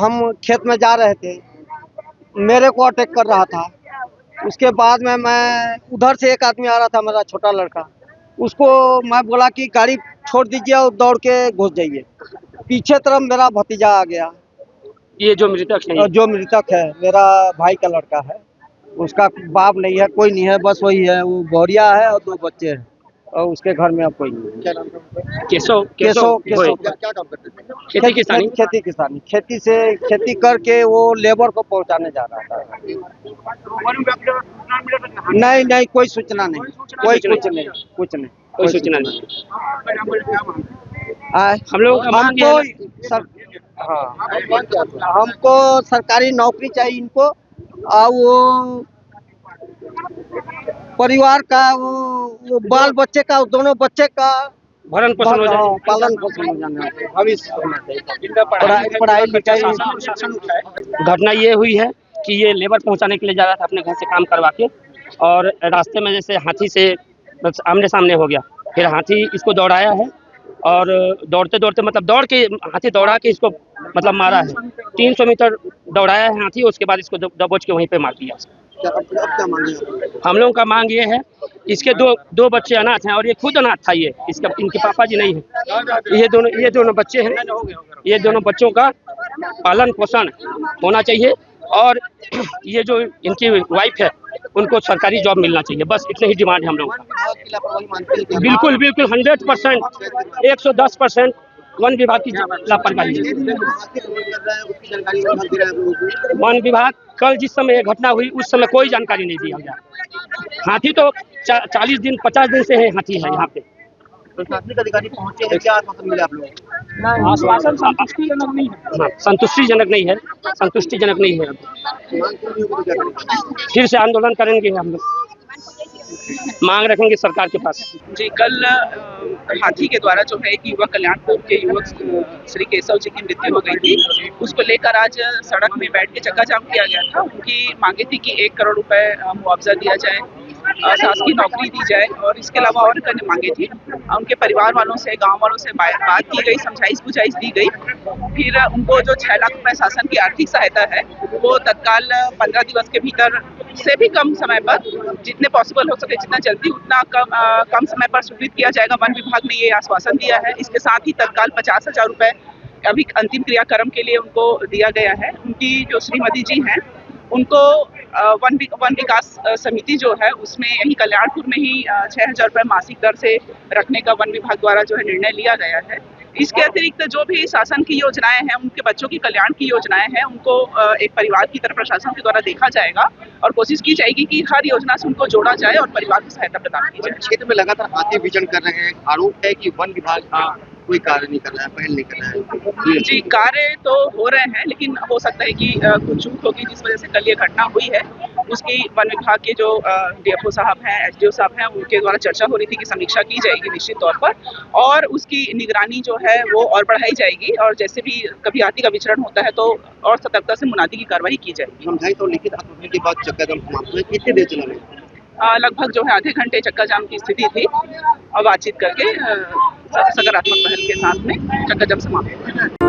हम खेत में जा रहे थे, मेरे को अटैक कर रहा था। उसके बाद में मैं उधर से एक आदमी आ रहा था, मेरा छोटा लड़का, उसको मैं बोला कि गाड़ी छोड़ दीजिए और दौड़ के घुस जाइए। पीछे तरफ मेरा भतीजा आ गया। ये जो मृतक है, जो मृतक है मेरा भाई का लड़का है, उसका बाप नहीं है, कोई नहीं है, बस वही है, वो गौरिया है और 2 बच्चे हैं और उसके घर में अब कोई नहीं है। क्या नाम था? केशव केशव क्या काम करते थे? खेती किसानी। खेती किसानी, खेती करके वो लेबर को पहुंचाने जा रहा था। नहीं, कोई सूचना नहीं, कोई कुछ नहीं, कोई सूचना नहीं। हम लोग का मांग ये है हमको सरकारी नौकरी चाहिए इनको, और वो परिवार का, वो बाल बच्चे का, दोनों बच्चे का भरण पोषण हो जाए, पालन पोषण हो जाना, भविष्य होना चाहिए, पढ़ाई लिखाई। घटना ये हुई है कि ये लेबर पहुंचाने के लिए जा रहा था अपने घर से काम करवा के, और रास्ते में जैसे हाथी से बस आमने सामने हो गया। फिर हाथी इसको दौड़ाया है और दौड़ते दौड़ते मतलब दौड़ के हाथी दौड़ा के इसको मतलब मारा है। 300 मीटर दौड़ाया है हाथी, उसके बाद इसको दबोच के वहीं पे मार दिया। क्या मांगे? हम लोगों का मांग ये है, इसके दो बच्चे अनाथ हैं और ये खुद अनाथ था। ये इनके पापा जी नहीं है। ये दोनों बच्चे हैं। ये दोनों बच्चों का पालन पोषण होना चाहिए, और ये जो इनकी वाइफ है उनको सरकारी जॉब मिलना चाहिए। बस इतने ही डिमांड है हम लोगों का। बिल्कुल 100%, 110% वन विभाग की लापरवाही है। वन विभाग कल जिस समय ये घटना हुई उस समय कोई जानकारी नहीं दिया गया। हाथी तो 40 दिन 50 दिन से है, हाथी है यहाँ पे। प्रशासनिक अधिकारी पहुंचे हैं, क्या आश्वासन मिला आप लोगों को? आश्वासन संतुष्टिजनक नहीं है। संतुष्टिजनक नहीं है। फिर से आंदोलन करेंगे हम लोग, मांग रखेंगे सरकार के पास। जी, कल हाथी के द्वारा जो है एक युवक, कल्याणपुर के युवक श्री केशव जी की मृत्यु हो गई थी। उसको लेकर आज सड़क में बैठ के चक्का जाम किया गया था। उनकी मांगे थी कि 1 करोड़ रुपए मुआवजा दिया जाए, शासकीय नौकरी दी जाए, और इसके अलावा और कई मांगे थी। उनके परिवार वालों से, गांव वालों से बात की गई, समझाइश बुझाइश दी गई। फिर उनको जो 6 लाख रुपए शासन की आर्थिक सहायता है वो तत्काल 15 दिवस के भीतर से भी कम समय पर, जितने पॉसिबल हो सके जितना जल्दी उतना कम समय पर स्वीकृत किया जाएगा। वन विभाग ने ये आश्वासन दिया है। इसके साथ ही तत्काल 50,000 रुपए अभी अंतिम क्रियाक्रम के लिए उनको दिया गया है। उनकी जो श्रीमती जी हैं उनको वन विकास समिति जो है उसमें यही कल्याणपुर में ही 6,000 रुपये मासिक दर से रखने का वन विभाग द्वारा जो है निर्णय लिया गया है। इसके अतिरिक्त जो भी शासन की योजनाएं हैं, उनके बच्चों की कल्याण की योजनाएं हैं, उनको एक परिवार की तरह प्रशासन के द्वारा देखा जाएगा और कोशिश की जाएगी कि हर योजना से उनको जोड़ा जाए और परिवार की सहायता प्रदान की जाए। क्षेत्र में लगातार हाथी विचरण कर रहे हैं, आरोप है कि वन विभाग कोई कार्य नहीं कर रहा है, पहल नहीं कर रहा है। जी, कार्य तो हो रहे हैं, लेकिन हो सकता है कि कुछ चूक होगी जिस वजह से कल ये घटना हुई है। उसकी वन विभाग के जो डीएफओ साहब हैं, एसडीओ साहब हैं, उनके द्वारा चर्चा हो रही थी कि समीक्षा की जाएगी निश्चित तौर पर, और उसकी निगरानी जो है वो और बढ़ाई जाएगी। और जैसे भी कभी हाथी का विचरण होता है तो और सतर्कता से मुनादी की कार्रवाई की जाएगी। समझाइश और लिखित आश्वासन के बाद चक्का जाम समाप्त हुआ। कितनी देर चला रहे? लगभग जो है आधे घंटे चक्का जाम की स्थिति थी, और बातचीत करके सकारात्मक पहल के साथ में चक्का जाम समाप्त हुआ।